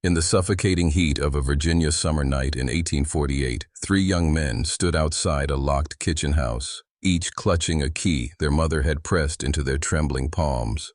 In the suffocating heat of a Virginia summer night in 1848, three young men stood outside a locked kitchen house, each clutching a key their mother had pressed into their trembling palms.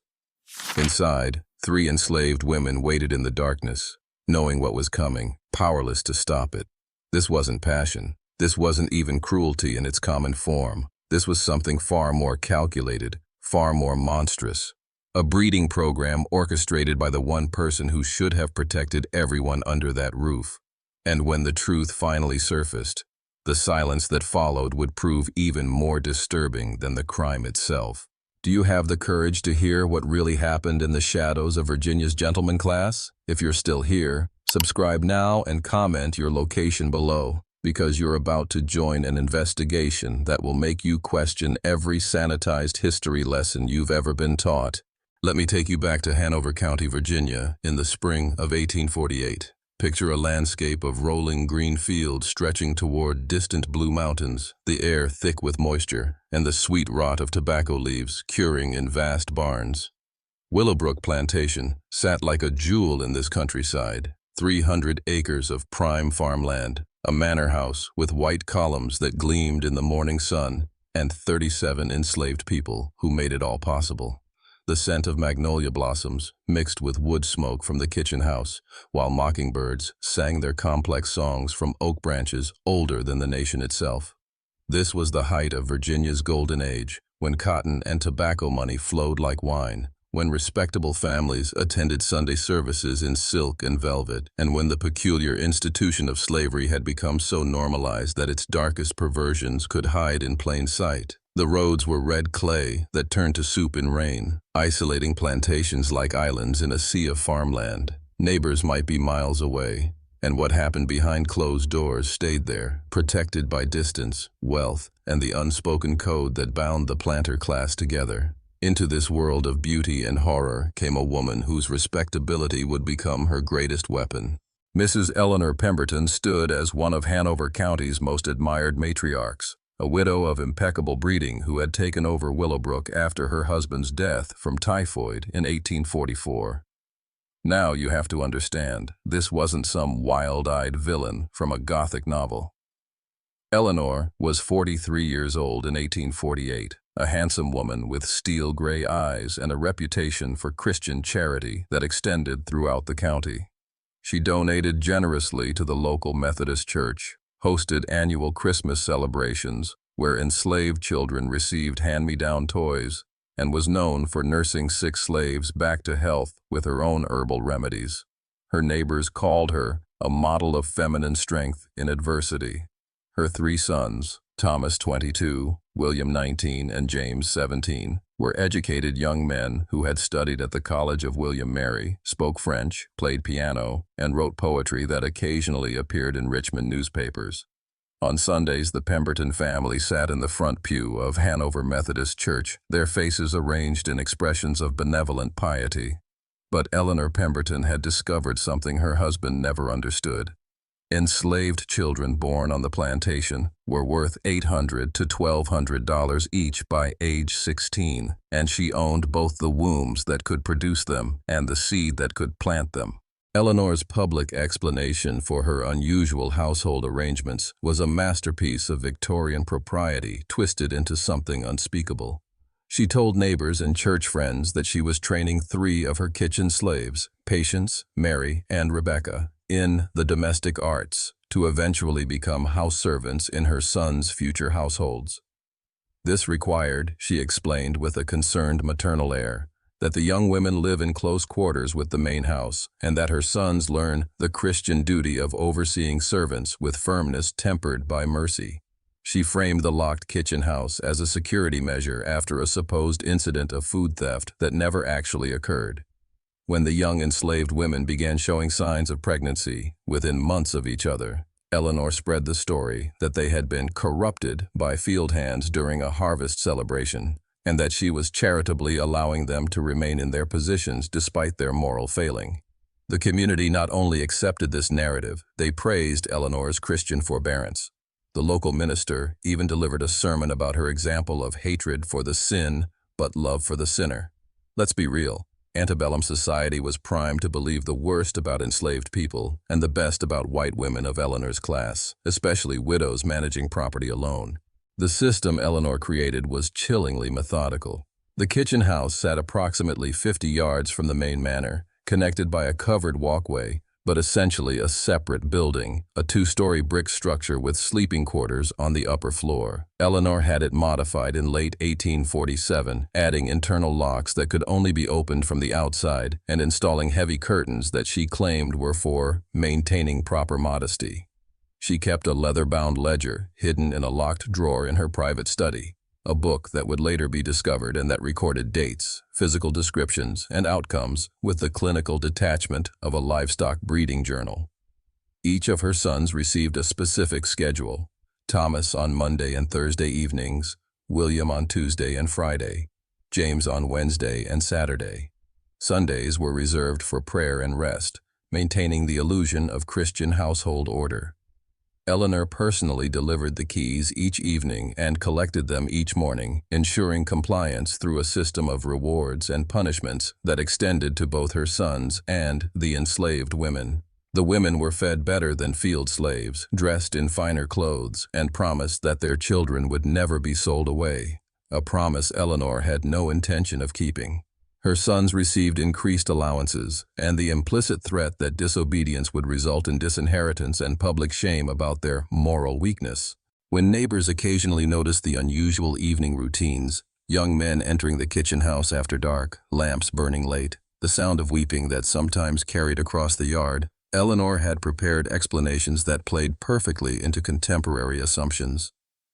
Inside, three enslaved women waited in the darkness, knowing what was coming, powerless to stop it. This wasn't passion. This wasn't even cruelty in its common form. This was something far more calculated, far more monstrous. A breeding program orchestrated by the one person who should have protected everyone under that roof. And when the truth finally surfaced, the silence that followed would prove even more disturbing than the crime itself. Do you have the courage to hear what really happened in the shadows of Virginia's gentleman class? If you're still here, subscribe now and comment your location below, because you're about to join an investigation that will make you question every sanitized history lesson you've ever been taught. Let me take you back to Hanover County, Virginia, in the spring of 1848. Picture a landscape of rolling green fields stretching toward distant blue mountains, the air thick with moisture, and the sweet rot of tobacco leaves curing in vast barns. Willowbrook Plantation sat like a jewel in this countryside, 300 acres of prime farmland, a manor house with white columns that gleamed in the morning sun, and 37 enslaved people who made it all possible. The scent of magnolia blossoms mixed with wood smoke from the kitchen house, while mockingbirds sang their complex songs from oak branches older than the nation itself. This was the height of Virginia's golden age, when cotton and tobacco money flowed like wine, when respectable families attended Sunday services in silk and velvet, and when the peculiar institution of slavery had become so normalized that its darkest perversions could hide in plain sight. The roads were red clay that turned to soup in rain, isolating plantations like islands in a sea of farmland. Neighbors might be miles away, and what happened behind closed doors stayed there, protected by distance, wealth, and the unspoken code that bound the planter class together. Into this world of beauty and horror came a woman whose respectability would become her greatest weapon. Mrs. Eleanor Pemberton stood as one of Hanover County's most admired matriarchs, a widow of impeccable breeding who had taken over Willowbrook after her husband's death from typhoid in 1844. Now you have to understand, this wasn't some wild-eyed villain from a Gothic novel. Eleanor was 43 years old in 1848, a handsome woman with steel-gray eyes and a reputation for Christian charity that extended throughout the county. She donated generously to the local Methodist church, hosted annual Christmas celebrations where enslaved children received hand-me-down toys, and was known for nursing sick slaves back to health with her own herbal remedies. Her neighbors called her a model of feminine strength in adversity. Her three sons, Thomas 22, William 19, and James 17, were educated young men who had studied at the College of William Mary, spoke French, played piano, and wrote poetry that occasionally appeared in Richmond newspapers. On Sundays, the Pemberton family sat in the front pew of Hanover Methodist Church, their faces arranged in expressions of benevolent piety. But Eleanor Pemberton had discovered something her husband never understood. Enslaved children born on the plantation were worth $800 to $1,200 each by age 16, and she owned both the wombs that could produce them and the seed that could plant them. Eleanor's public explanation for her unusual household arrangements was a masterpiece of Victorian propriety twisted into something unspeakable. She told neighbors and church friends that she was training three of her kitchen slaves, Patience, Mary, and Rebecca, in the domestic arts to eventually become house servants in her sons' future households. This required, she explained with a concerned maternal air, that the young women live in close quarters with the main house, and that her sons learn the Christian duty of overseeing servants with firmness tempered by mercy. She framed the locked kitchen house as a security measure after a supposed incident of food theft that never actually occurred. When the young enslaved women began showing signs of pregnancy within months of each other, Eleanor spread the story that they had been corrupted by field hands during a harvest celebration, and that she was charitably allowing them to remain in their positions despite their moral failing. The community not only accepted this narrative, they praised Eleanor's Christian forbearance. The local minister even delivered a sermon about her example of hatred for the sin but love for the sinner. Let's be real. Antebellum society was primed to believe the worst about enslaved people and the best about white women of Eleanor's class, especially widows managing property alone. The system Eleanor created was chillingly methodical. The kitchen house sat approximately 50 yards from the main manor, connected by a covered walkway, but essentially a separate building, a two-story brick structure with sleeping quarters on the upper floor. Eleanor had it modified in late 1847, adding internal locks that could only be opened from the outside and installing heavy curtains that she claimed were for maintaining proper modesty. She kept a leather-bound ledger hidden in a locked drawer in her private study, a book that would later be discovered and that recorded dates, physical descriptions, and outcomes with the clinical detachment of a livestock breeding journal. Each of her sons received a specific schedule: Thomas on Monday and Thursday evenings, William on Tuesday and Friday, James on Wednesday and Saturday. Sundays were reserved for prayer and rest, maintaining the illusion of Christian household order. Eleanor personally delivered the keys each evening and collected them each morning, ensuring compliance through a system of rewards and punishments that extended to both her sons and the enslaved women. The women were fed better than field slaves, dressed in finer clothes, and promised that their children would never be sold away, a promise Eleanor had no intention of keeping. Her sons received increased allowances, and the implicit threat that disobedience would result in disinheritance and public shame about their moral weakness. When neighbors occasionally noticed the unusual evening routines, young men entering the kitchen house after dark, lamps burning late, the sound of weeping that sometimes carried across the yard, Eleanor had prepared explanations that played perfectly into contemporary assumptions.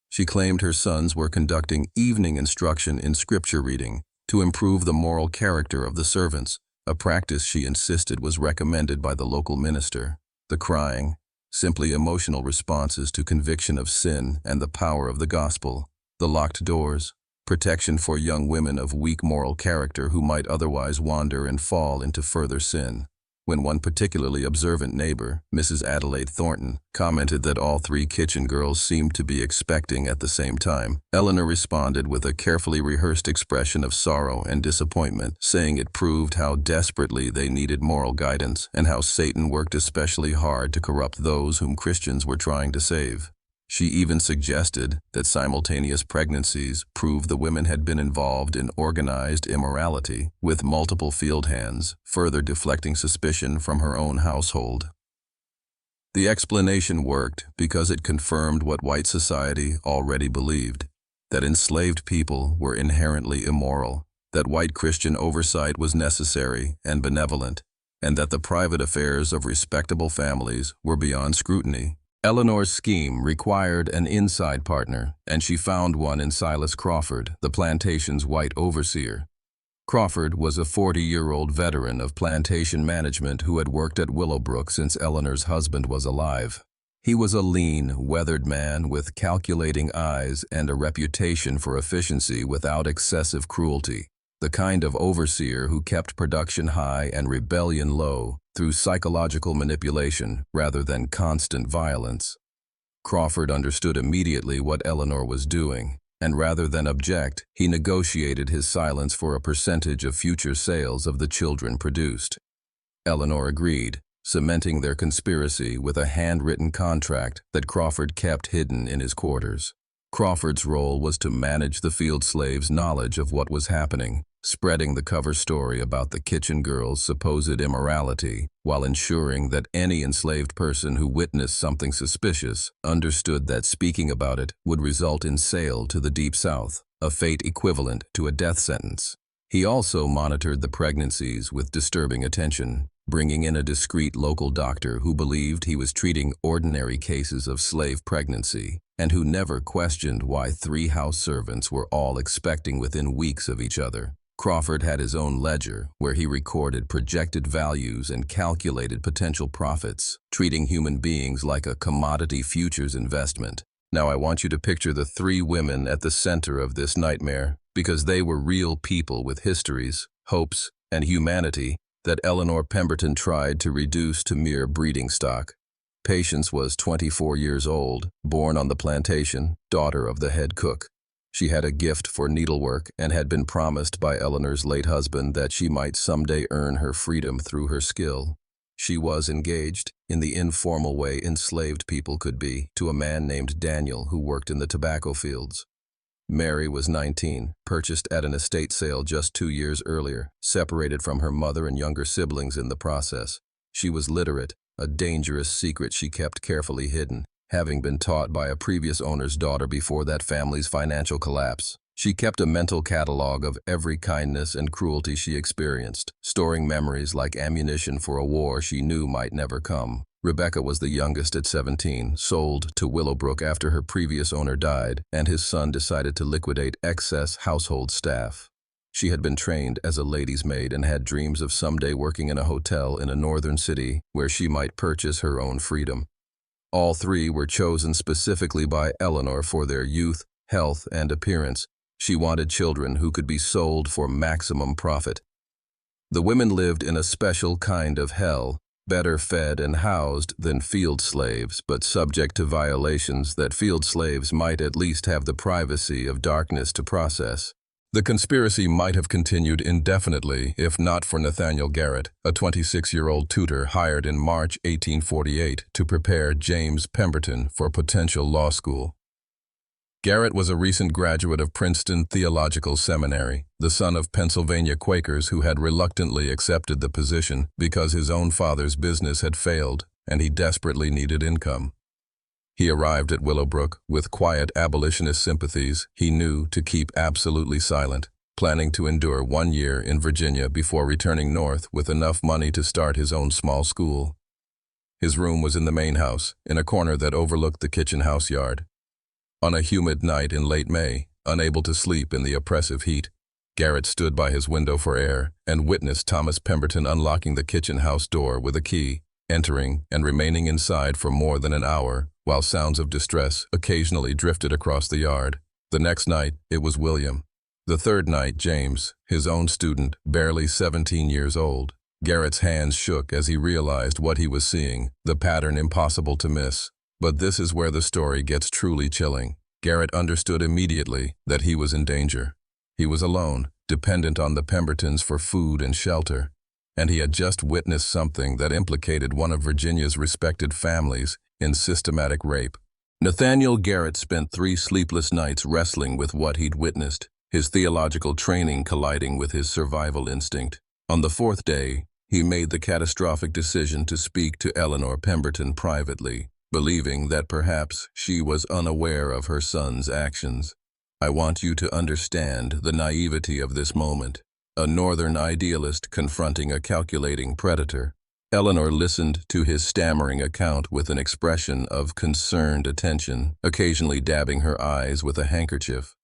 She claimed her sons were conducting evening instruction in scripture reading to improve the moral character of the servants, a practice she insisted was recommended by the local minister. The crying, simply emotional responses to conviction of sin and the power of the gospel. The locked doors, protection for young women of weak moral character who might otherwise wander and fall into further sin. When one particularly observant neighbor, Mrs. Adelaide Thornton, commented that all three kitchen girls seemed to be expecting at the same time, Eleanor responded with a carefully rehearsed expression of sorrow and disappointment, saying it proved how desperately they needed moral guidance and how Satan worked especially hard to corrupt those whom Christians were trying to save. She even suggested that simultaneous pregnancies proved the women had been involved in organized immorality, with multiple field hands, further deflecting suspicion from her own household. The explanation worked because it confirmed what white society already believed, that enslaved people were inherently immoral, that white Christian oversight was necessary and benevolent, and that the private affairs of respectable families were beyond scrutiny. Eleanor's scheme required an inside partner, and she found one in Silas Crawford, the plantation's white overseer. Crawford was a 40-year-old veteran of plantation management who had worked at Willowbrook since Eleanor's husband was alive. He was a lean, weathered man with calculating eyes and a reputation for efficiency without excessive cruelty, the kind of overseer who kept production high and rebellion low through psychological manipulation rather than constant violence. Crawford understood immediately what Eleanor was doing, and rather than object, he negotiated his silence for a percentage of future sales of the children produced. Eleanor agreed, cementing their conspiracy with a handwritten contract that Crawford kept hidden in his quarters. Crawford's role was to manage the field slaves' knowledge of what was happening, spreading the cover story about the kitchen girls' supposed immorality, while ensuring that any enslaved person who witnessed something suspicious understood that speaking about it would result in sale to the Deep South, a fate equivalent to a death sentence. He also monitored the pregnancies with disturbing attention, bringing in a discreet local doctor who believed he was treating ordinary cases of slave pregnancy, and who never questioned why 3 house servants were all expecting within weeks of each other. Crawford had his own ledger, where he recorded projected values and calculated potential profits, treating human beings like a commodity futures investment. Now I want you to picture the 3 women at the center of this nightmare, because they were real people with histories, hopes, and humanity that Eleanor Pemberton tried to reduce to mere breeding stock. Patience was 24 years old, born on the plantation, daughter of the head cook. She had a gift for needlework and had been promised by Eleanor's late husband that she might someday earn her freedom through her skill. She was engaged, in the informal way enslaved people could be, to a man named Daniel who worked in the tobacco fields. Mary was 19, purchased at an estate sale just 2 years earlier, separated from her mother and younger siblings in the process. She was literate, a dangerous secret she kept carefully hidden, having been taught by a previous owner's daughter before that family's financial collapse. She kept a mental catalog of every kindness and cruelty she experienced, storing memories like ammunition for a war she knew might never come. Rebecca was the youngest at 17, sold to Willowbrook after her previous owner died, and his son decided to liquidate excess household staff. She had been trained as a lady's maid and had dreams of someday working in a hotel in a northern city where she might purchase her own freedom. All three were chosen specifically by Eleanor for their youth, health, and appearance. She wanted children who could be sold for maximum profit. The women lived in a special kind of hell, better fed and housed than field slaves, but subject to violations that field slaves might at least have the privacy of darkness to process. The conspiracy might have continued indefinitely if not for Nathaniel Garrett, a 26-year-old tutor hired in March 1848 to prepare James Pemberton for potential law school. Garrett was a recent graduate of Princeton Theological Seminary, the son of Pennsylvania Quakers who had reluctantly accepted the position because his own father's business had failed and he desperately needed income. He arrived at Willowbrook with quiet abolitionist sympathies he knew to keep absolutely silent, planning to endure 1 year in Virginia before returning north with enough money to start his own small school. His room was in the main house, in a corner that overlooked the kitchen house yard. On a humid night in late May, unable to sleep in the oppressive heat, Garrett stood by his window for air and witnessed Thomas Pemberton unlocking the kitchen house door with a key, entering and remaining inside for more than an hour, while sounds of distress occasionally drifted across the yard. The next night, it was William. The third night, James, his own student, barely 17 years old. Garrett's hands shook as he realized what he was seeing, the pattern impossible to miss. But this is where the story gets truly chilling. Garrett understood immediately that he was in danger. He was alone, dependent on the Pembertons for food and shelter, and he had just witnessed something that implicated one of Virginia's respected families in systematic rape. Nathaniel Garrett spent 3 sleepless nights wrestling with what he'd witnessed, his theological training colliding with his survival instinct. On the 4th day, he made the catastrophic decision to speak to Eleanor Pemberton privately, believing that perhaps she was unaware of her son's actions. I want you to understand the naivety of this moment. A northern idealist confronting a calculating predator. Eleanor listened to his stammering account with an expression of concerned attention, occasionally dabbing her eyes with a handkerchief.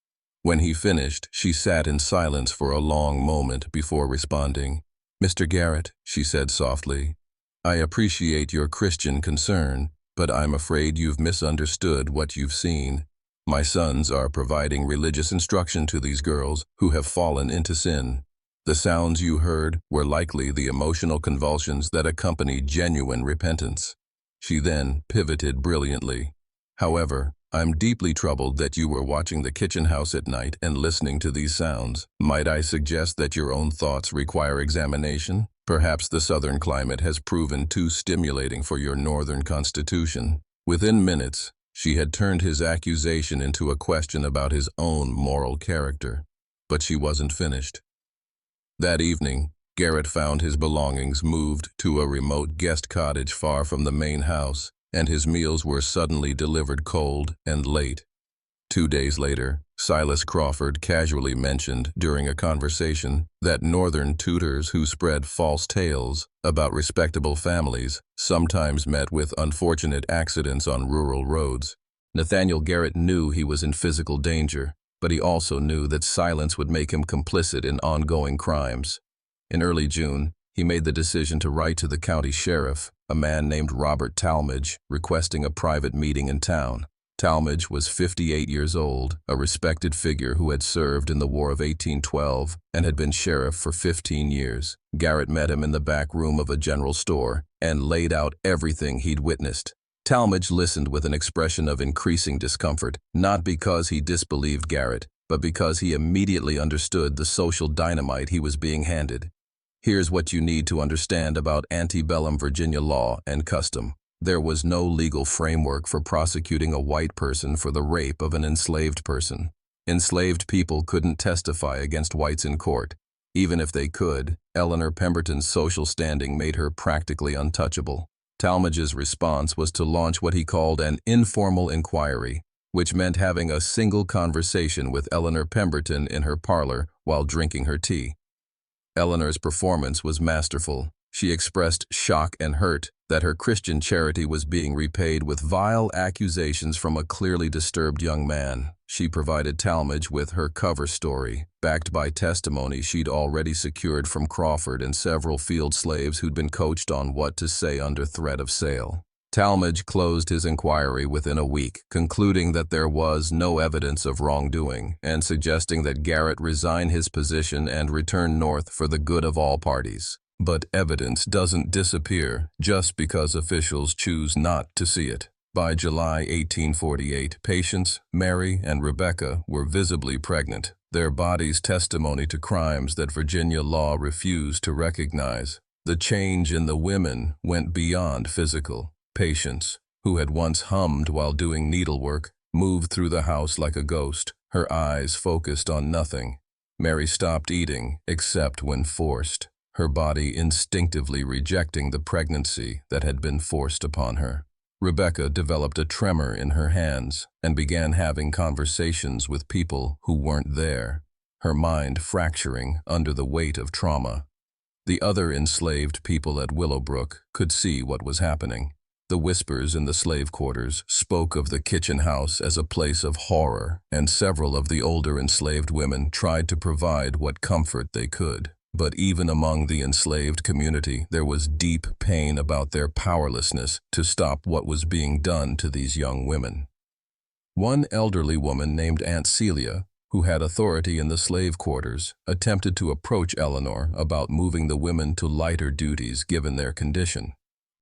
When he finished, she sat in silence for a long moment before responding. "Mr. Garrett," she said softly, "I appreciate your Christian concern, but I'm afraid you've misunderstood what you've seen. My sons are providing religious instruction to these girls who have fallen into sin. The sounds you heard were likely the emotional convulsions that accompany genuine repentance." She then pivoted brilliantly. "However, I'm deeply troubled that you were watching the kitchen house at night and listening to these sounds. Might I suggest that your own thoughts require examination? Perhaps the southern climate has proven too stimulating for your northern constitution." Within minutes, she had turned his accusation into a question about his own moral character. But she wasn't finished. That evening, Garrett found his belongings moved to a remote guest cottage far from the main house, and his meals were suddenly delivered cold and late. 2 days later, Silas Crawford casually mentioned during a conversation that northern tutors who spread false tales about respectable families sometimes met with unfortunate accidents on rural roads. Nathaniel Garrett knew he was in physical danger, but he also knew that silence would make him complicit in ongoing crimes. In early June, he made the decision to write to the county sheriff, a man named Robert Talmadge, requesting a private meeting in town. Talmadge was 58 years old, a respected figure who had served in the War of 1812 and had been sheriff for 15 years. Garrett met him in the back room of a general store and laid out everything he'd witnessed. Talmadge listened with an expression of increasing discomfort, not because he disbelieved Garrett, but because he immediately understood the social dynamite he was being handed. Here's what you need to understand about antebellum Virginia law and custom. There was no legal framework for prosecuting a white person for the rape of an enslaved person. Enslaved people couldn't testify against whites in court. Even if they could, Eleanor Pemberton's social standing made her practically untouchable. Talmadge's response was to launch what he called an informal inquiry, which meant having a single conversation with Eleanor Pemberton in her parlor while drinking her tea. Eleanor's performance was masterful. She expressed shock and hurt that her Christian charity was being repaid with vile accusations from a clearly disturbed young man. She provided Talmadge with her cover story, backed by testimony she'd already secured from Crawford and several field slaves who'd been coached on what to say under threat of sale. Talmadge closed his inquiry within a week, concluding that there was no evidence of wrongdoing and suggesting that Garrett resign his position and return north for the good of all parties. But evidence doesn't disappear just because officials choose not to see it. By July 1848, Patience, Mary, and Rebecca were visibly pregnant, their bodies testimony to crimes that Virginia law refused to recognize. The change in the women went beyond physical. Patience, who had once hummed while doing needlework, moved through the house like a ghost, her eyes focused on nothing. Mary stopped eating, except when forced, her body instinctively rejecting the pregnancy that had been forced upon her. Rebecca developed a tremor in her hands and began having conversations with people who weren't there, her mind fracturing under the weight of trauma. The other enslaved people at Willowbrook could see what was happening. The whispers in the slave quarters spoke of the kitchen house as a place of horror, and several of the older enslaved women tried to provide what comfort they could. But even among the enslaved community, there was deep pain about their powerlessness to stop what was being done to these young women. One elderly woman named Aunt Celia, who had authority in the slave quarters, attempted to approach Eleanor about moving the women to lighter duties given their condition.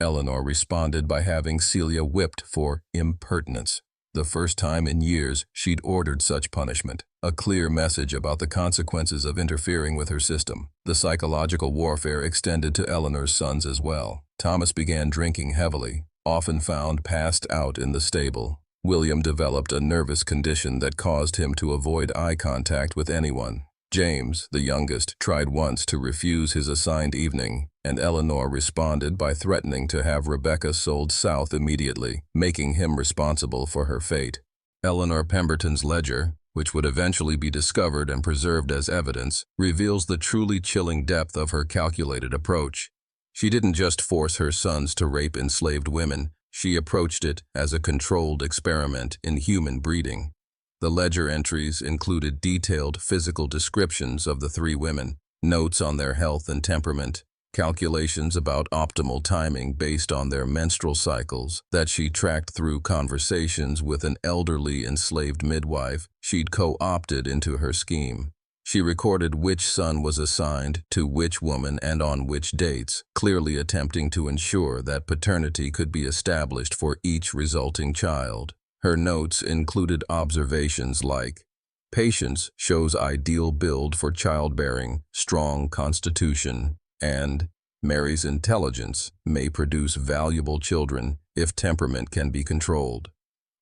Eleanor responded by having Celia whipped for impertinence. The first time in years she'd ordered such punishment, a clear message about the consequences of interfering with her system. The psychological warfare extended to Eleanor's sons as well. Thomas began drinking heavily, often found passed out in the stable. William developed a nervous condition that caused him to avoid eye contact with anyone. James, the youngest, tried once to refuse his assigned evening, and Eleanor responded by threatening to have Rebecca sold south immediately, making him responsible for her fate. Eleanor Pemberton's ledger, which would eventually be discovered and preserved as evidence, reveals the truly chilling depth of her calculated approach. She didn't just force her sons to rape enslaved women, she approached it as a controlled experiment in human breeding. The ledger entries included detailed physical descriptions of the three women, notes on their health and temperament, calculations about optimal timing based on their menstrual cycles that she tracked through conversations with an elderly enslaved midwife she'd co-opted into her scheme. She recorded which son was assigned to which woman and on which dates, clearly attempting to ensure that paternity could be established for each resulting child. Her notes included observations like, "Patience shows ideal build for childbearing, strong constitution," and "Mary's intelligence may produce valuable children if temperament can be controlled."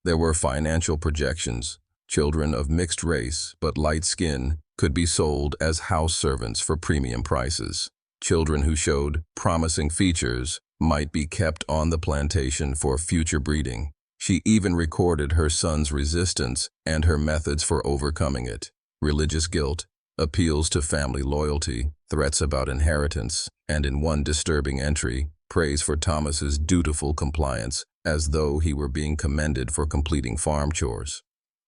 There were financial projections. Children of mixed race but light skin could be sold as house servants for premium prices. Children who showed promising features might be kept on the plantation for future breeding. She even recorded her son's resistance and her methods for overcoming it. Religious guilt, appeals to family loyalty, threats about inheritance, and in one disturbing entry, praise for Thomas's dutiful compliance, as though he were being commended for completing farm chores.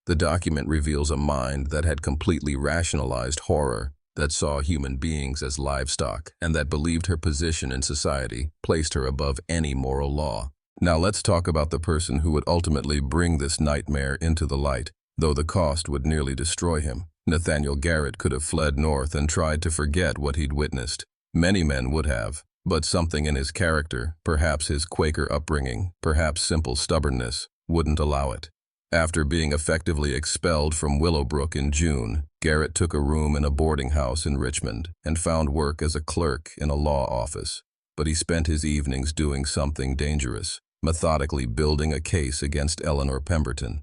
The document reveals a mind that had completely rationalized horror, that saw human beings as livestock, and that believed her position in society placed her above any moral law. Now let's talk about the person who would ultimately bring this nightmare into the light, though the cost would nearly destroy him. Nathaniel Garrett could have fled north and tried to forget what he'd witnessed. Many men would have, but something in his character, perhaps his Quaker upbringing, perhaps simple stubbornness, wouldn't allow it. After being effectively expelled from Willowbrook in June, Garrett took a room in a boarding house in Richmond and found work as a clerk in a law office. But he spent his evenings doing something dangerous, methodically building a case against Eleanor Pemberton.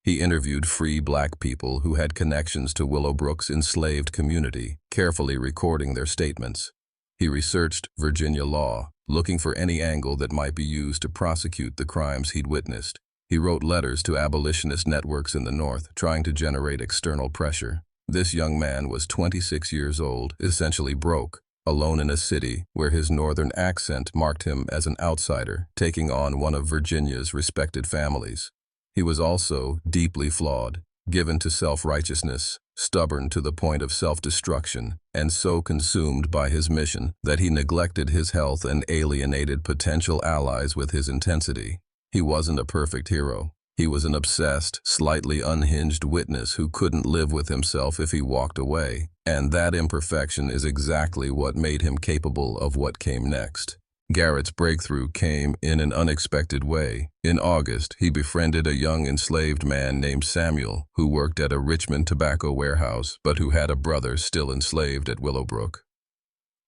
He interviewed free black people who had connections to Willowbrook's enslaved community, carefully recording their statements. He researched Virginia law, looking for any angle that might be used to prosecute the crimes he'd witnessed. He wrote letters to abolitionist networks in the North, trying to generate external pressure. This young man was 26 years old, essentially broke, alone in a city where his northern accent marked him as an outsider, taking on one of Virginia's respected families. He was also deeply flawed, given to self-righteousness, stubborn to the point of self-destruction, and so consumed by his mission that he neglected his health and alienated potential allies with his intensity. He wasn't a perfect hero. He was an obsessed, slightly unhinged witness who couldn't live with himself if he walked away, and that imperfection is exactly what made him capable of what came next. Garrett's breakthrough came in an unexpected way. In August, he befriended a young enslaved man named Samuel, who worked at a Richmond tobacco warehouse, but who had a brother still enslaved at Willowbrook.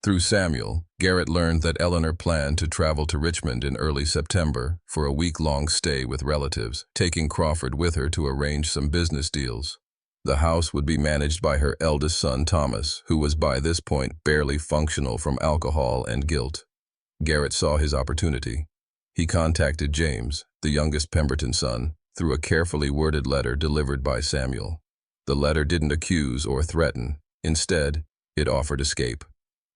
Through Samuel, Garrett learned that Eleanor planned to travel to Richmond in early September for a week-long stay with relatives, taking Crawford with her to arrange some business deals. The house would be managed by her eldest son, Thomas, who was by this point barely functional from alcohol and guilt. Garrett saw his opportunity. He contacted James, the youngest Pemberton son, through a carefully worded letter delivered by Samuel. The letter didn't accuse or threaten. Instead, it offered escape.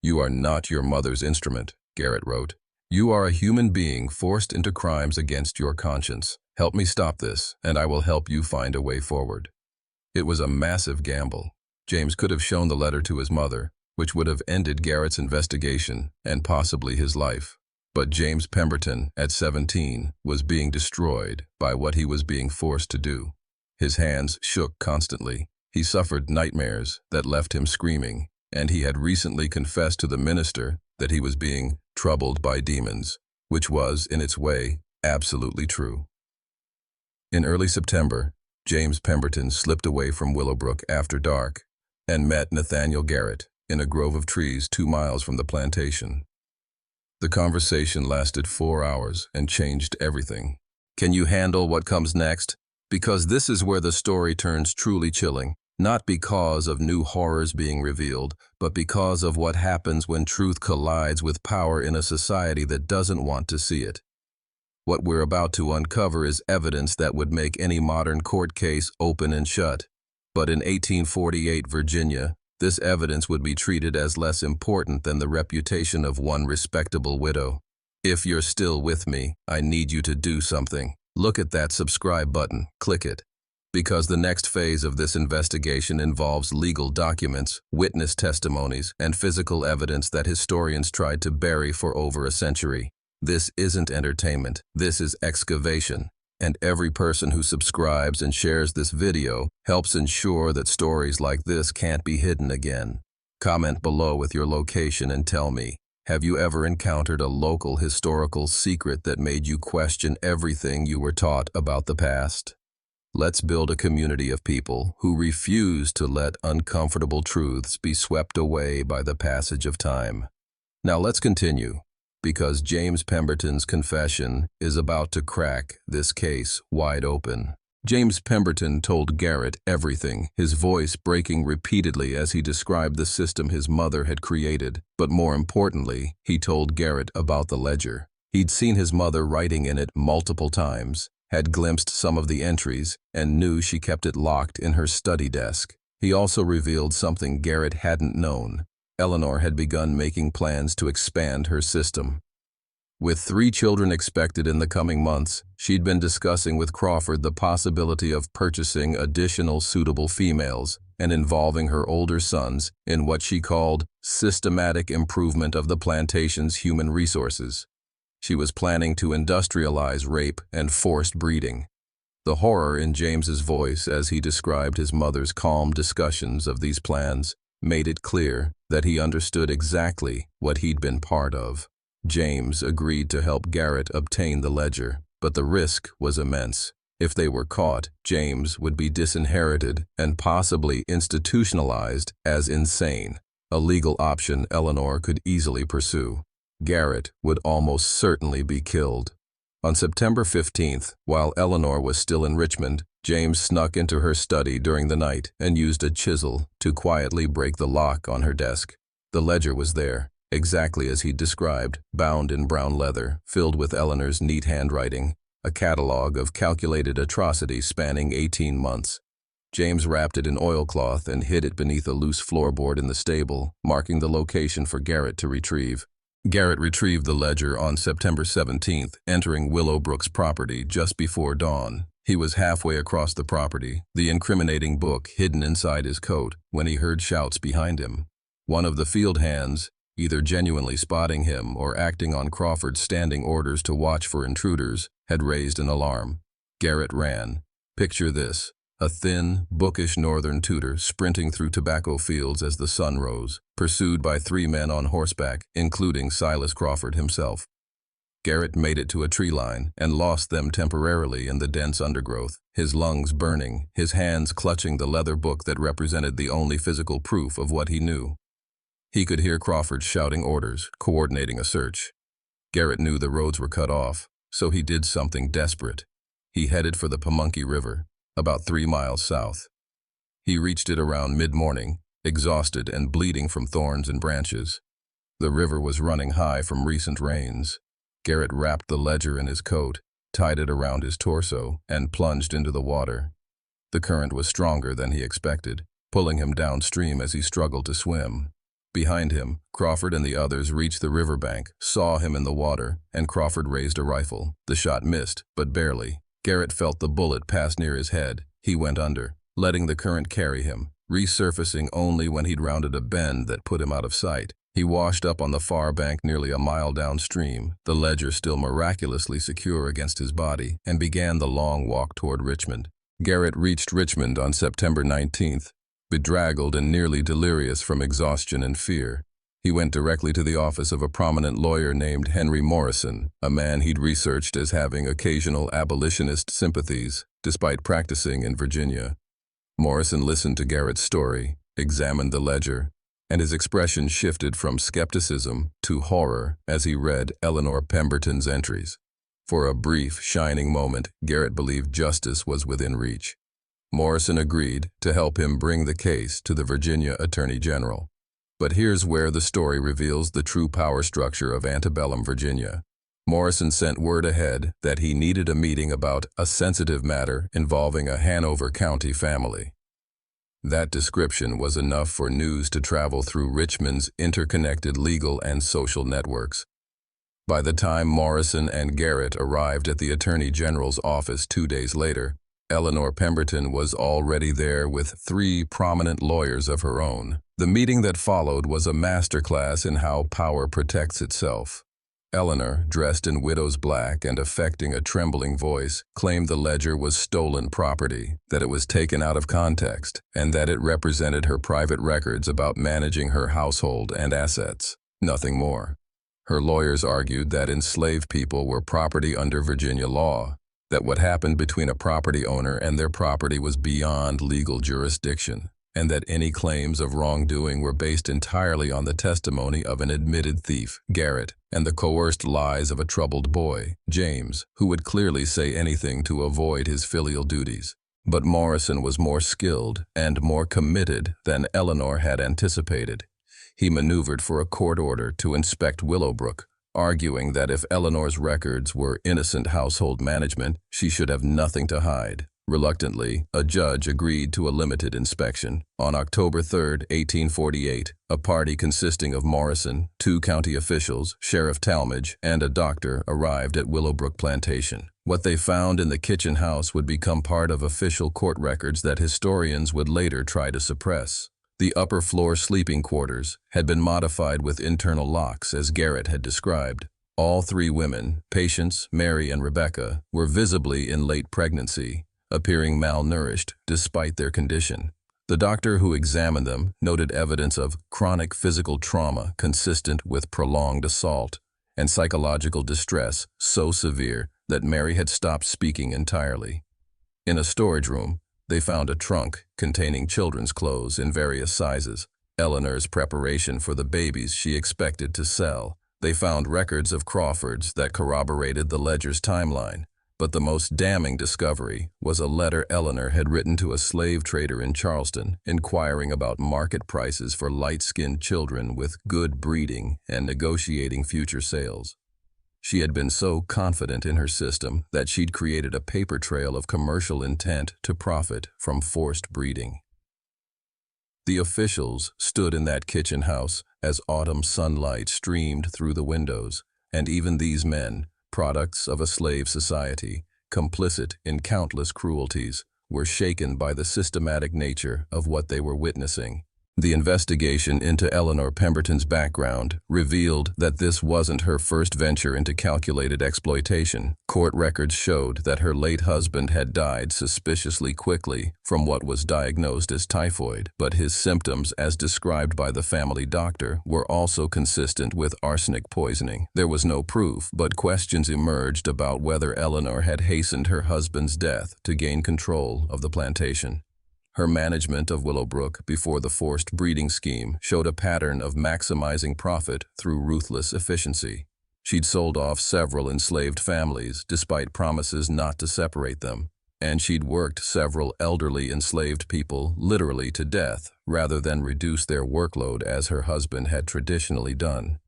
"You are not your mother's instrument," Garrett wrote. "You are a human being forced into crimes against your conscience. Help me stop this, and I will help you find a way forward." It was a massive gamble. James could have shown the letter to his mother, which would have ended Garrett's investigation and possibly his life. But James Pemberton, at 17, was being destroyed by what he was being forced to do. His hands shook constantly. He suffered nightmares that left him screaming, and he had recently confessed to the minister that he was being troubled by demons, which was, in its way, absolutely true. In early September, James Pemberton slipped away from Willowbrook after dark and met Nathaniel Garrett in a grove of trees 2 miles from the plantation. The conversation lasted 4 hours and changed everything. "Can you handle what comes next? Because this is where the story turns truly chilling. Not because of new horrors being revealed, but because of what happens when truth collides with power in a society that doesn't want to see it. What we're about to uncover is evidence that would make any modern court case open and shut. But in 1848 Virginia, this evidence would be treated as less important than the reputation of one respectable widow. If you're still with me, I need you to do something. Look at that subscribe button, click it. Because the next phase of this investigation involves legal documents, witness testimonies, and physical evidence that historians tried to bury for over a century. This isn't entertainment, this is excavation. And every person who subscribes and shares this video helps ensure that stories like this can't be hidden again. Comment below with your location and tell me, have you ever encountered a local historical secret that made you question everything you were taught about the past? Let's build a community of people who refuse to let uncomfortable truths be swept away by the passage of time. Now let's continue, because James Pemberton's confession is about to crack this case wide open. James Pemberton told Garrett everything, his voice breaking repeatedly as he described the system his mother had created. But more importantly, he told Garrett about the ledger. He'd seen his mother writing in it multiple times, had glimpsed some of the entries, and knew she kept it locked in her study desk. He also revealed something Garrett hadn't known. Eleanor had begun making plans to expand her system. With 3 children expected in the coming months, she'd been discussing with Crawford the possibility of purchasing additional suitable females and involving her older sons in what she called systematic improvement of the plantation's human resources. She was planning to industrialize rape and forced breeding. The horror in James's voice as he described his mother's calm discussions of these plans made it clear that he understood exactly what he'd been part of. James agreed to help Garrett obtain the ledger, but the risk was immense. If they were caught, James would be disinherited and possibly institutionalized as insane, a legal option Eleanor could easily pursue. Garrett would almost certainly be killed. On September 15th, while Eleanor was still in Richmond, James snuck into her study during the night and used a chisel to quietly break the lock on her desk. The ledger was there, exactly as he'd described, bound in brown leather, filled with Eleanor's neat handwriting, a catalog of calculated atrocities spanning 18 months. James wrapped it in oilcloth and hid it beneath a loose floorboard in the stable, marking the location for Garrett to retrieve. Garrett retrieved the ledger on September 17th, entering Willowbrook's property just before dawn. He was halfway across the property, the incriminating book hidden inside his coat, when he heard shouts behind him. One of the field hands, either genuinely spotting him or acting on Crawford's standing orders to watch for intruders, had raised an alarm. Garrett ran. Picture this: a thin, bookish northern tutor sprinting through tobacco fields as the sun rose, pursued by 3 men on horseback, including Silas Crawford himself. Garrett made it to a tree line and lost them temporarily in the dense undergrowth, his lungs burning, his hands clutching the leather book that represented the only physical proof of what he knew. He could hear Crawford shouting orders, coordinating a search. Garrett knew the roads were cut off, so he did something desperate. He headed for the Pamunkey River, about 3 miles south. He reached it around mid-morning, exhausted and bleeding from thorns and branches. The river was running high from recent rains. Garrett wrapped the ledger in his coat, tied it around his torso, and plunged into the water. The current was stronger than he expected, pulling him downstream as he struggled to swim. Behind him, Crawford and the others reached the riverbank, saw him in the water, and Crawford raised a rifle. The shot missed, but barely. Garrett felt the bullet pass near his head. He went under, letting the current carry him, resurfacing only when he'd rounded a bend that put him out of sight. He washed up on the far bank nearly a mile downstream, the ledger still miraculously secure against his body, and began the long walk toward Richmond. Garrett reached Richmond on September 19th, bedraggled and nearly delirious from exhaustion and fear. He went directly to the office of a prominent lawyer named Henry Morrison, a man he'd researched as having occasional abolitionist sympathies, despite practicing in Virginia. Morrison listened to Garrett's story, examined the ledger, and his expression shifted from skepticism to horror as he read Eleanor Pemberton's entries. For a brief, shining moment, Garrett believed justice was within reach. Morrison agreed to help him bring the case to the Virginia Attorney General. But here's where the story reveals the true power structure of antebellum Virginia. Morrison sent word ahead that he needed a meeting about a sensitive matter involving a Hanover County family. That description was enough for news to travel through Richmond's interconnected legal and social networks. By the time Morrison and Garrett arrived at the Attorney General's office 2 days later, Eleanor Pemberton was already there with 3 prominent lawyers of her own. The meeting that followed was a masterclass in how power protects itself. Eleanor, dressed in widow's black and affecting a trembling voice, claimed the ledger was stolen property, that it was taken out of context, and that it represented her private records about managing her household and assets. Nothing more. Her lawyers argued that enslaved people were property under Virginia law, that what happened between a property owner and their property was beyond legal jurisdiction, and that any claims of wrongdoing were based entirely on the testimony of an admitted thief, Garrett, and the coerced lies of a troubled boy, James, who would clearly say anything to avoid his filial duties. But Morrison was more skilled and more committed than Eleanor had anticipated. He maneuvered for a court order to inspect Willowbrook, arguing that if Eleanor's records were innocent household management, she should have nothing to hide. Reluctantly, a judge agreed to a limited inspection. On October 3, 1848, a party consisting of Morrison, 2 county officials, Sheriff Talmadge, and a doctor arrived at Willowbrook Plantation. What they found in the kitchen house would become part of official court records that historians would later try to suppress. The upper floor sleeping quarters had been modified with internal locks, as Garrett had described. All 3 women, Patience, Mary, and Rebecca, were visibly in late pregnancy, appearing malnourished despite their condition. The doctor who examined them noted evidence of chronic physical trauma consistent with prolonged assault and psychological distress so severe that Mary had stopped speaking entirely. In a storage room, they found a trunk containing children's clothes in various sizes, Eleanor's preparation for the babies she expected to sell. They found records of Crawford's that corroborated the ledger's timeline, but the most damning discovery was a letter Eleanor had written to a slave trader in Charleston, inquiring about market prices for light-skinned children with good breeding and negotiating future sales. She had been so confident in her system that she'd created a paper trail of commercial intent to profit from forced breeding. The officials stood in that kitchen house as autumn sunlight streamed through the windows, and even these men, products of a slave society, complicit in countless cruelties, were shaken by the systematic nature of what they were witnessing. The investigation into Eleanor Pemberton's background revealed that this wasn't her first venture into calculated exploitation. Court records showed that her late husband had died suspiciously quickly from what was diagnosed as typhoid, but his symptoms, as described by the family doctor, were also consistent with arsenic poisoning. There was no proof, but questions emerged about whether Eleanor had hastened her husband's death to gain control of the plantation. Her management of Willowbrook before the forced breeding scheme showed a pattern of maximizing profit through ruthless efficiency. She'd sold off several enslaved families despite promises not to separate them, and she'd worked several elderly enslaved people literally to death rather than reduce their workload as her husband had traditionally done.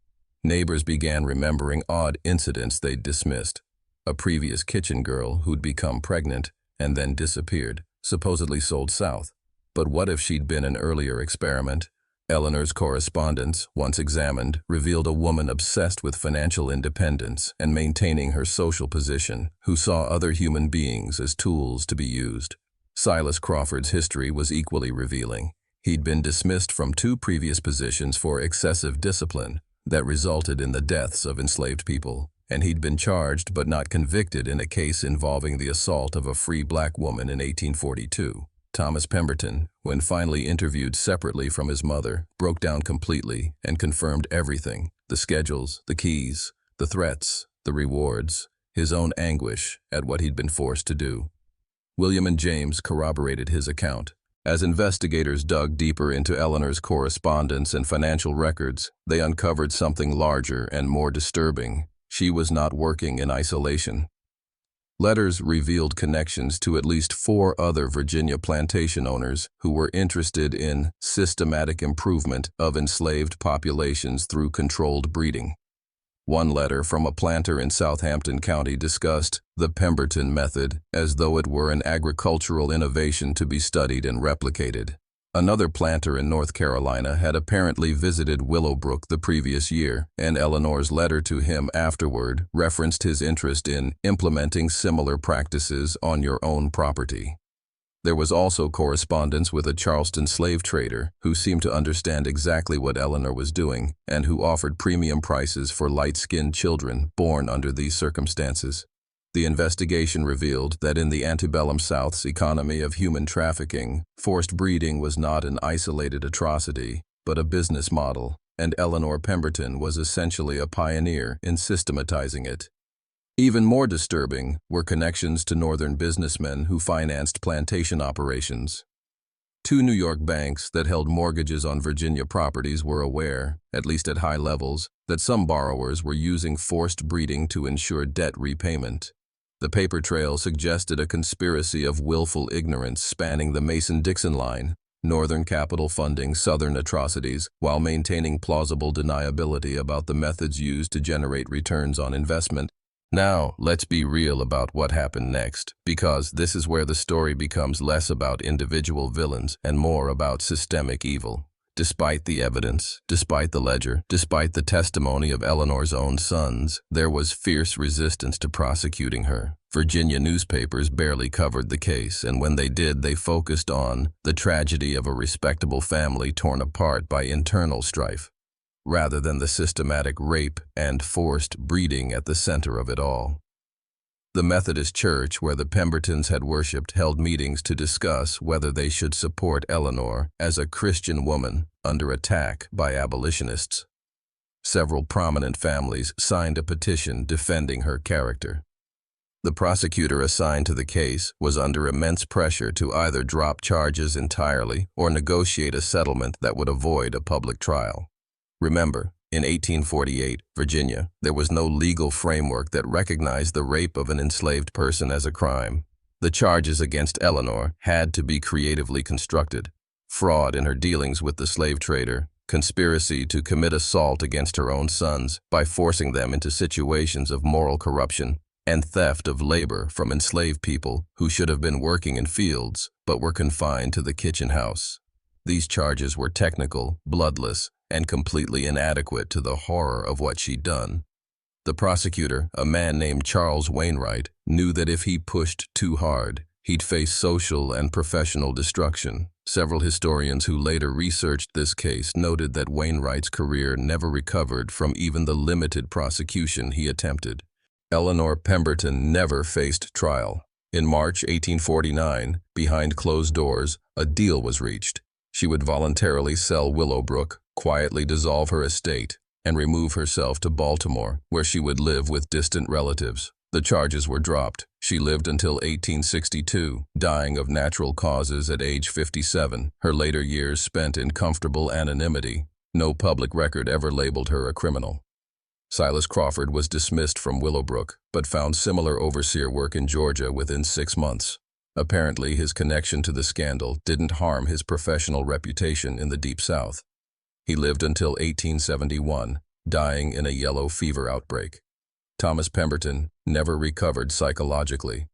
Neighbors began remembering odd incidents they'd dismissed. A previous kitchen girl who'd become pregnant and then disappeared, supposedly sold south. But what if she'd been an earlier experiment? Eleanor's correspondence, once examined, revealed a woman obsessed with financial independence and maintaining her social position, who saw other human beings as tools to be used. Silas Crawford's history was equally revealing. He'd been dismissed from 2 previous positions for excessive discipline that resulted in the deaths of enslaved people, and he'd been charged but not convicted in a case involving the assault of a free black woman in 1842. Thomas Pemberton, when finally interviewed separately from his mother, broke down completely and confirmed everything: the schedules, the keys, the threats, the rewards, his own anguish at what he'd been forced to do. William and James corroborated his account. As investigators dug deeper into Eleanor's correspondence and financial records, they uncovered something larger and more disturbing. She was not working in isolation. Letters revealed connections to at least 4 other Virginia plantation owners who were interested in systematic improvement of enslaved populations through controlled breeding. One letter from a planter in Southampton County discussed the Pemberton method as though it were an agricultural innovation to be studied and replicated. Another planter in North Carolina had apparently visited Willowbrook the previous year, and Eleanor's letter to him afterward referenced his interest in implementing similar practices on your own property. There was also correspondence with a Charleston slave trader who seemed to understand exactly what Eleanor was doing and who offered premium prices for light-skinned children born under these circumstances. The investigation revealed that in the antebellum South's economy of human trafficking, forced breeding was not an isolated atrocity, but a business model, and Eleanor Pemberton was essentially a pioneer in systematizing it. Even more disturbing were connections to northern businessmen who financed plantation operations. 2 New York banks that held mortgages on Virginia properties were aware, at least at high levels, that some borrowers were using forced breeding to ensure debt repayment. The paper trail suggested a conspiracy of willful ignorance spanning the Mason-Dixon line, Northern capital funding Southern atrocities while maintaining plausible deniability about the methods used to generate returns on investment. Now, let's be real about what happened next, because this is where the story becomes less about individual villains and more about systemic evil. Despite the evidence, despite the ledger, despite the testimony of Eleanor's own sons, there was fierce resistance to prosecuting her. Virginia newspapers barely covered the case, and when they did, they focused on the tragedy of a respectable family torn apart by internal strife, rather than the systematic rape and forced breeding at the center of it all. The Methodist Church, where the Pembertons had worshipped, held meetings to discuss whether they should support Eleanor as a Christian woman under attack by abolitionists. Several prominent families signed a petition defending her character. The prosecutor assigned to the case was under immense pressure to either drop charges entirely or negotiate a settlement that would avoid a public trial. Remember, in 1848, Virginia, there was no legal framework that recognized the rape of an enslaved person as a crime. The charges against Eleanor had to be creatively constructed: fraud in her dealings with the slave trader, conspiracy to commit assault against her own sons by forcing them into situations of moral corruption, and theft of labor from enslaved people who should have been working in fields but were confined to the kitchen house. These charges were technical, bloodless, and completely inadequate to the horror of what she'd done. The prosecutor, a man named Charles Wainwright, knew that if he pushed too hard, he'd face social and professional destruction. Several historians who later researched this case noted that Wainwright's career never recovered from even the limited prosecution he attempted. Eleanor Pemberton never faced trial. In March 1849, behind closed doors, a deal was reached. She would voluntarily sell Willowbrook, quietly dissolve her estate, and remove herself to Baltimore, where she would live with distant relatives. The charges were dropped. She lived until 1862, dying of natural causes at age 57, her later years spent in comfortable anonymity. No public record ever labeled her a criminal. Silas Crawford was dismissed from Willowbrook, but found similar overseer work in Georgia within 6 months. Apparently, his connection to the scandal didn't harm his professional reputation in the Deep South. He lived until 1871, dying in a yellow fever outbreak. Thomas Pemberton never recovered psychologically.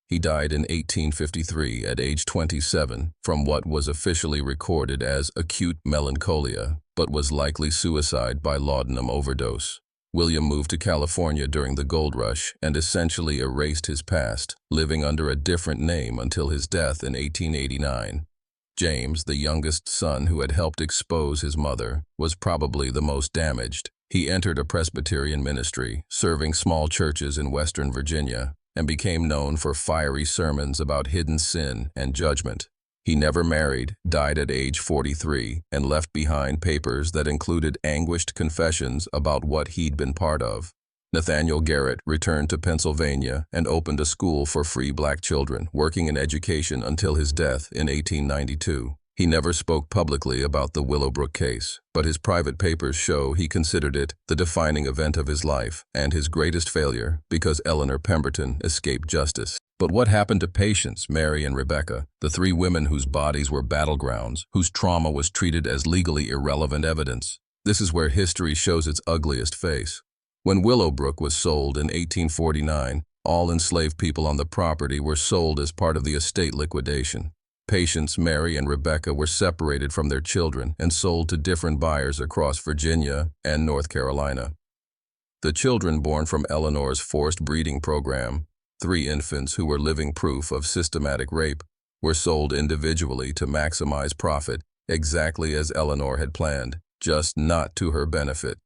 He died in 1853 at age 27 from what was officially recorded as acute melancholia, but was likely suicide by laudanum overdose. William moved to California during the gold rush and essentially erased his past, living under a different name until his death in 1889. James, the youngest son who had helped expose his mother, was probably the most damaged. He entered a Presbyterian ministry, serving small churches in Western Virginia, and became known for fiery sermons about hidden sin and judgment. He never married, died at age 43, and left behind papers that included anguished confessions about what he'd been part of. Nathaniel Garrett returned to Pennsylvania and opened a school for free black children, working in education until his death in 1892. He never spoke publicly about the Willowbrook case, but his private papers show he considered it the defining event of his life and his greatest failure because Eleanor Pemberton escaped justice. But what happened to Patience, Mary, and Rebecca, the 3 women whose bodies were battlegrounds, whose trauma was treated as legally irrelevant evidence? This is where history shows its ugliest face. When Willowbrook was sold in 1849, all enslaved people on the property were sold as part of the estate liquidation. Patience, Mary, and Rebecca were separated from their children and sold to different buyers across Virginia and North Carolina. The children born from Eleanor's forced breeding program, 3 infants who were living proof of systematic rape, were sold individually to maximize profit, exactly as Eleanor had planned, just not to her benefit.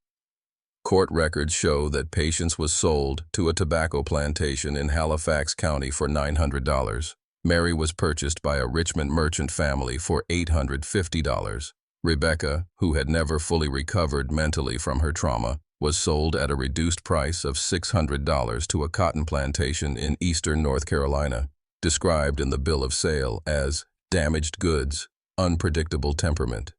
Court records show that Patience was sold to a tobacco plantation in Halifax County for $900. Mary was purchased by a Richmond merchant family for $850. Rebecca, who had never fully recovered mentally from her trauma, was sold at a reduced price of $600 to a cotton plantation in eastern North Carolina, described in the bill of sale as damaged goods, unpredictable temperament.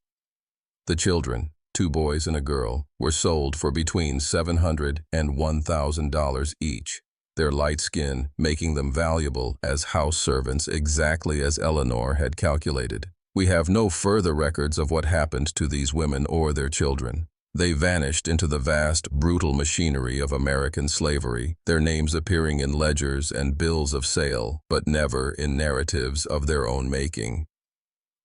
The children, 2 boys and a girl, were sold for between $700 and $1,000 each, their light skin making them valuable as house servants exactly as Eleanor had calculated. We have no further records of what happened to these women or their children. They vanished into the vast, brutal machinery of American slavery, their names appearing in ledgers and bills of sale, but never in narratives of their own making.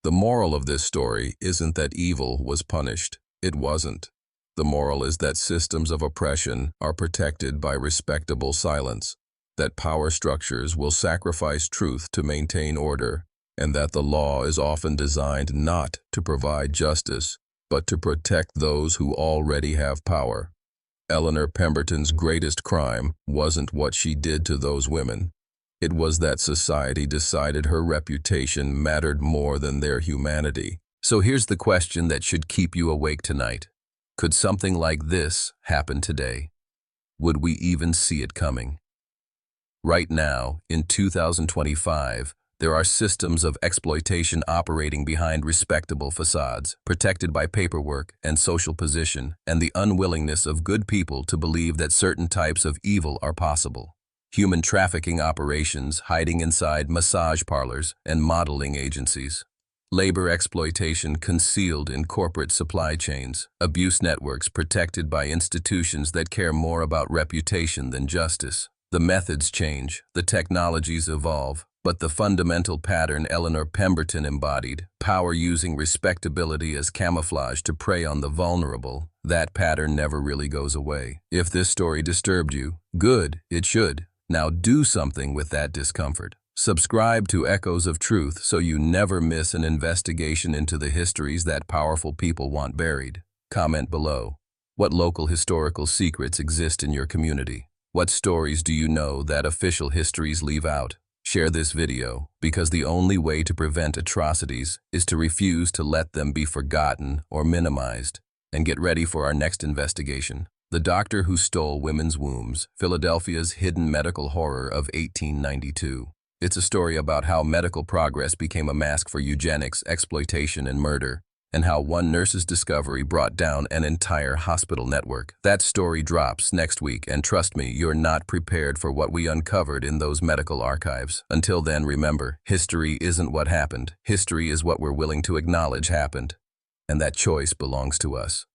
The moral of this story isn't that evil was punished. It wasn't. The moral is that systems of oppression are protected by respectable silence, that power structures will sacrifice truth to maintain order, and that the law is often designed not to provide justice, but to protect those who already have power. Eleanor Pemberton's greatest crime wasn't what she did to those women. It was that society decided her reputation mattered more than their humanity. So here's the question that should keep you awake tonight. Could something like this happen today? Would we even see it coming? Right now, in 2025, there are systems of exploitation operating behind respectable facades, protected by paperwork and social position, and the unwillingness of good people to believe that certain types of evil are possible. Human trafficking operations hiding inside massage parlors and modeling agencies. Labor exploitation concealed in corporate supply chains. Abuse networks protected by institutions that care more about reputation than justice. The methods change, the technologies evolve, but the fundamental pattern Eleanor Pemberton embodied, power using respectability as camouflage to prey on the vulnerable, that pattern never really goes away. If this story disturbed you, good, it should. Now do something with that discomfort. Subscribe to Echoes of Truth so you never miss an investigation into the histories that powerful people want buried. Comment below. What local historical secrets exist in your community? What stories do you know that official histories leave out? Share this video, because the only way to prevent atrocities is to refuse to let them be forgotten or minimized. And get ready for our next investigation. The Doctor Who Stole Women's Wombs, Philadelphia's Hidden Medical Horror of 1892. It's a story about how medical progress became a mask for eugenics, exploitation, and murder, and how one nurse's discovery brought down an entire hospital network. That story drops next week, and trust me, you're not prepared for what we uncovered in those medical archives. Until then, remember, history isn't what happened. History is what we're willing to acknowledge happened, and that choice belongs to us.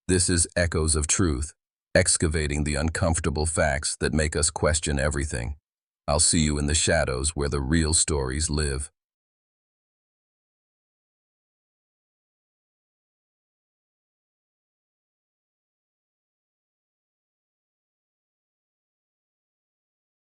This is Echoes of Truth, excavating the uncomfortable facts that make us question everything. I'll see you in the shadows where the real stories live.